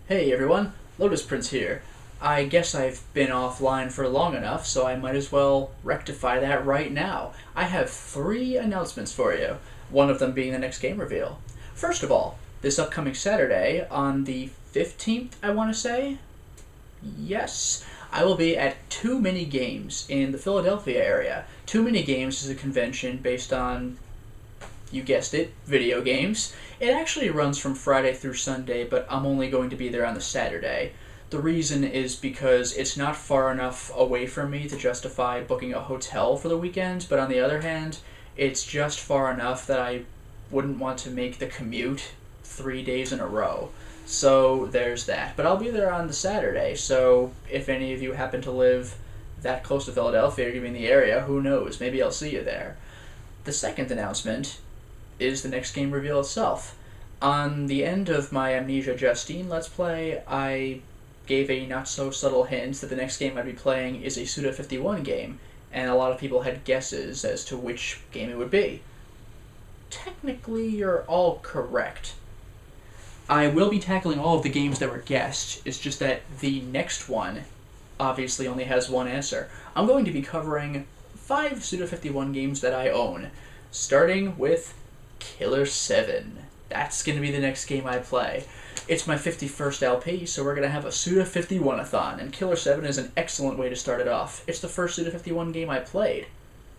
Hey everyone, Lotus Prince here. I guess I've been offline for long enough, so I might as well rectify that right now. I have three announcements for you, one of them being the next game reveal. First of all, this upcoming Saturday, on the 15th, I want to say? Yes, I will be at Too Many Games in the Philadelphia area. Too Many Games is a convention based on, you guessed it, video games. It actually runs from Friday through Sunday, but I'm only going to be there on the Saturday. The reason is because it's not far enough away from me to justify booking a hotel for the weekend, but on the other hand, it's just far enough that I wouldn't want to make the commute 3 days in a row. So there's that. But I'll be there on the Saturday, so if any of you happen to live that close to Philadelphia or even in the area, who knows? Maybe I'll see you there. The second announcement is the next game reveal itself. On the end of my Amnesia Justine Let's Play, I gave a not so subtle hint that the next game I'd be playing is a Suda 51 game, and a lot of people had guesses as to which game it would be. Technically, you're all correct. I will be tackling all of the games that were guessed, it's just that the next one obviously only has one answer. I'm going to be covering 5 Suda 51 games that I own, starting with Killer 7. That's going to be the next game I play. It's my 51st LP, so we're going to have a Suda 51-a-thon, and Killer 7 is an excellent way to start it off. It's the first Suda 51 game I played.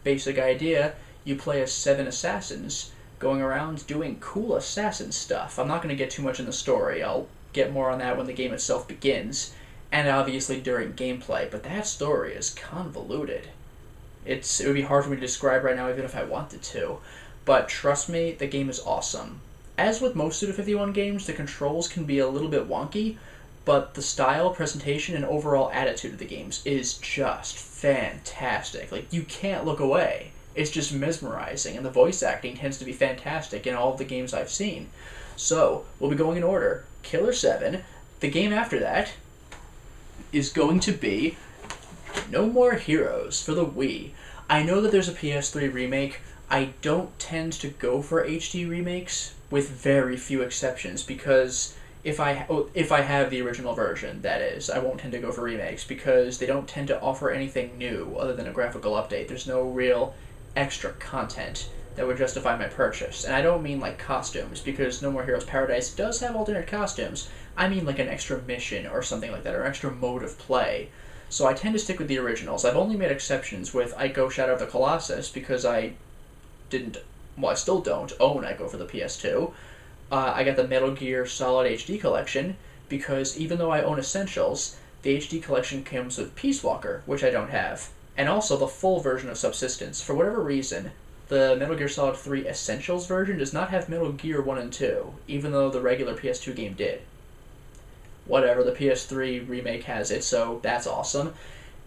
Basic idea, you play as 7 assassins, going around doing cool assassin stuff. I'm not going to get too much in the story, I'll get more on that when the game itself begins, and obviously during gameplay, but that story is convoluted. It would be hard for me to describe right now even if I wanted to. But trust me, the game is awesome. As with most Suda 51 games, the controls can be a little bit wonky, but the style, presentation, and overall attitude of the games is just fantastic. Like, you can't look away. It's just mesmerizing, and the voice acting tends to be fantastic in all of the games I've seen. So, we'll be going in order. Killer 7. The game after that is going to be No More Heroes for the Wii. I know that there's a PS3 remake. I don't tend to go for HD remakes, with very few exceptions, because if I have the original version, that is, I won't tend to go for remakes, because they don't tend to offer anything new other than a graphical update. There's no real extra content that would justify my purchase. And I don't mean like costumes, because No More Heroes Paradise does have alternate costumes. I mean like an extra mission or something like that, or an extra mode of play. So I tend to stick with the originals. I've only made exceptions with Ico Shadow of the Colossus, because I still don't own Ico for the PS2. I got the Metal Gear Solid HD Collection, because even though I own Essentials, the HD Collection comes with Peace Walker, which I don't have, and also the full version of Subsistence. For whatever reason, the Metal Gear Solid 3 Essentials version does not have Metal Gear 1 and 2, even though the regular PS2 game did. Whatever, the PS3 remake has it, so that's awesome.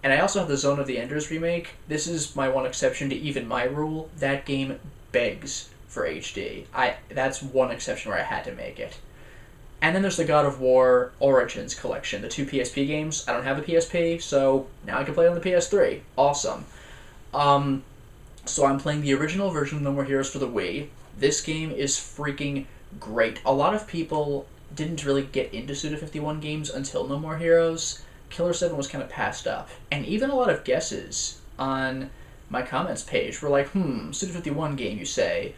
And I also have the Zone of the Enders remake. This is my one exception to even my rule. That game begs for HD. That's one exception where I had to make it. And then there's the God of War Origins collection, the 2 PSP games. I don't have a PSP, so now I can play on the PS3. Awesome. So I'm playing the original version of No More Heroes for the Wii. This game is freaking great. A lot of people didn't really get into Suda 51 games until No More Heroes. Killer 7 was kind of passed up. And even a lot of guesses on my comments page were like, Suda 51 game, you say?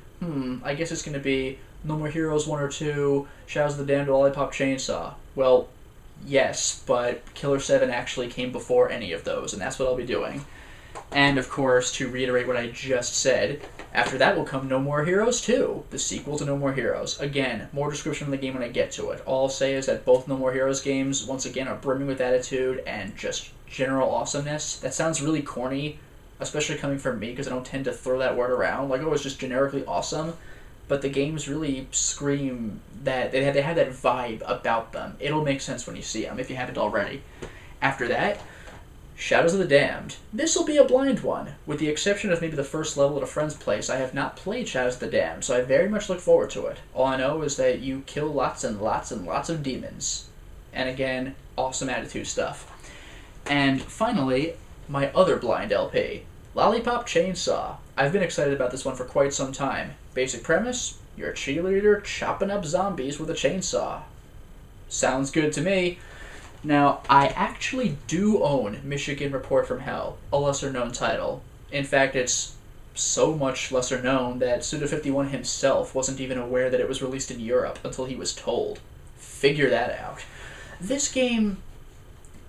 I guess it's going to be No More Heroes 1 or 2, Shadows of the Damned, Lollipop Chainsaw. Well, yes, but Killer 7 actually came before any of those, and that's what I'll be doing. And, of course, to reiterate what I just said, after that will come No More Heroes 2, the sequel to No More Heroes. Again, more description of the game when I get to it. All I'll say is that both No More Heroes games, once again, are brimming with attitude and just general awesomeness. That sounds really corny, especially coming from me, because I don't tend to throw that word around. Like, oh, it's just generically awesome. But the games really scream that they have that vibe about them. It'll make sense when you see them, if you haven't already. After that, Shadows of the Damned. This will be a blind one. With the exception of maybe the first level at a friend's place, I have not played Shadows of the Damned, so I very much look forward to it. All I know is that you kill lots and lots and lots of demons. And again, awesome attitude stuff. And finally, my other blind LP, Lollipop Chainsaw. I've been excited about this one for quite some time. Basic premise, you're a cheerleader chopping up zombies with a chainsaw. Sounds good to me. Now, I actually do own Michigan Report from Hell, a lesser-known title. In fact, it's so much lesser known that Suda51 himself wasn't even aware that it was released in Europe until he was told. Figure that out. This game,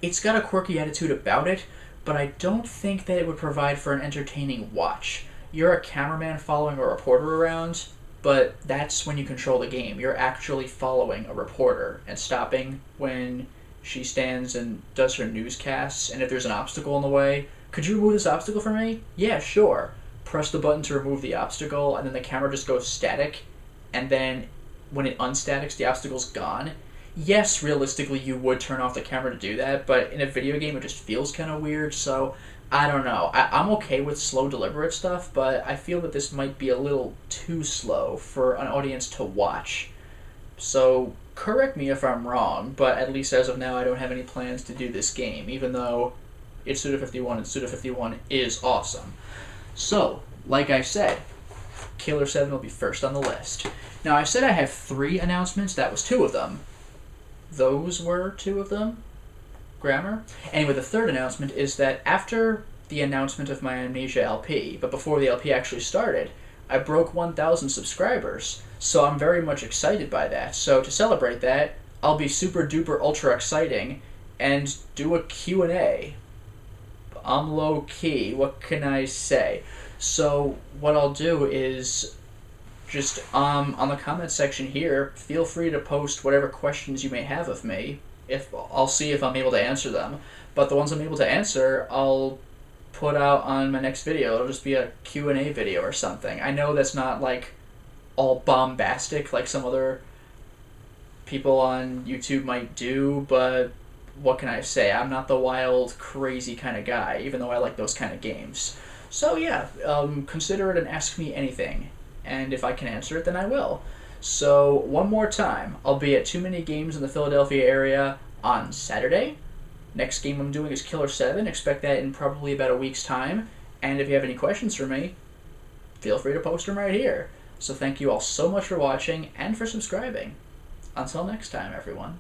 it's got a quirky attitude about it, but I don't think that it would provide for an entertaining watch. You're a cameraman following a reporter around, but that's when you control the game. You're actually following a reporter and stopping when she stands and does her newscasts, and if there's an obstacle in the way, could you remove this obstacle for me? Yeah, sure. Press the button to remove the obstacle, and then the camera just goes static, and then when it unstatics, the obstacle's gone. Yes, realistically, you would turn off the camera to do that, but in a video game, it just feels kind of weird, so I don't know. I'm okay with slow, deliberate stuff, but I feel that this might be a little too slow for an audience to watch. So, correct me if I'm wrong, but at least as of now, I don't have any plans to do this game, even though it's Suda51 and Suda51 is awesome. So, like I said, Killer 7 will be first on the list. Now, I said I have 3 announcements. That was 2 of them. Those were 2 of them? Grammar? Anyway, the third announcement is that after the announcement of my Amnesia LP, but before the LP actually started, I broke 1,000 subscribers. So I'm very much excited by that. So to celebrate that, I'll be super duper ultra exciting and do a Q&A. I'm low key. What can I say? So what I'll do is just on the comment section here, feel free to post whatever questions you may have of me. I'll see if I'm able to answer them. But the ones I'm able to answer, I'll put out on my next video. It'll just be a Q&A video or something. I know that's not like all bombastic like some other people on YouTube might do, but what can I say? I'm not the wild, crazy kind of guy, even though I like those kind of games. So yeah, consider it an Ask Me Anything, and if I can answer it, then I will. So one more time, I'll be at Too Many Games in the Philadelphia area on Saturday. Next game I'm doing is Killer 7. Expect that in probably about a week's time. And if you have any questions for me, feel free to post them right here. So thank you all so much for watching and for subscribing. Until next time, everyone.